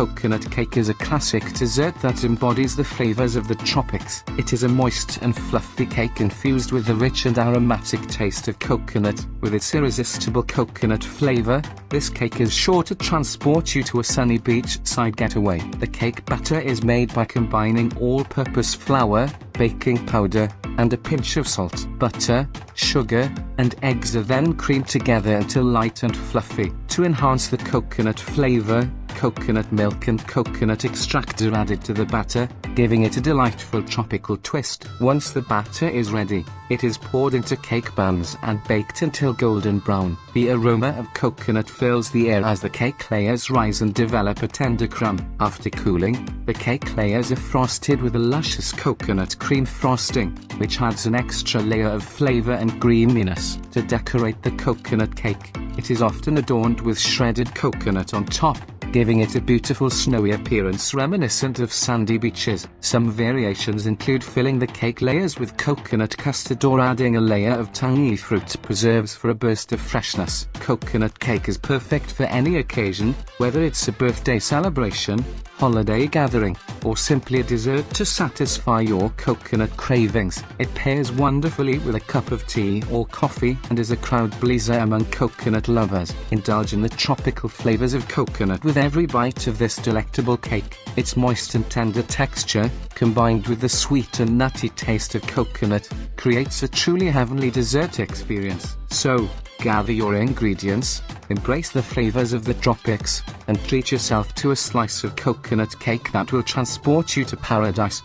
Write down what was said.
coconut cake is a classic dessert that embodies the flavors of the tropics. It is a moist and fluffy cake infused with the rich and aromatic taste of coconut. With its irresistible coconut flavor, this cake is sure to transport you to a sunny beachside getaway. The cake batter is made by combining all-purpose flour, baking powder, and a pinch of salt. Butter, sugar, and eggs are then creamed together until light and fluffy. To enhance the coconut flavor, coconut milk and coconut extract are added to the batter, giving it a delightful tropical twist. Once the batter is ready, it is poured into cake pans and baked until golden brown. The aroma of coconut fills the air as the cake layers rise and develop a tender crumb. After cooling, the cake layers are frosted with a luscious coconut cream frosting, which adds an extra layer of flavor and creaminess. To decorate the coconut cake, it is often adorned with shredded coconut on top, giving it a beautiful snowy appearance reminiscent of sandy beaches. Some variations include filling the cake layers with coconut custard or adding a layer of tangy fruit preserves for a burst of freshness. Coconut cake is perfect for any occasion, whether it's a birthday celebration, holiday gathering, or simply a dessert to satisfy your coconut cravings. It pairs wonderfully with a cup of tea or coffee and is a crowd pleaser among coconut lovers. Indulge in the tropical flavors of coconut with every bite of this delectable cake. Its moist and tender texture, combined with the sweet and nutty taste of coconut, creates a truly heavenly dessert experience. So, gather your ingredients, embrace the flavors of the tropics, and treat yourself to a slice of coconut cake that will transport you to paradise.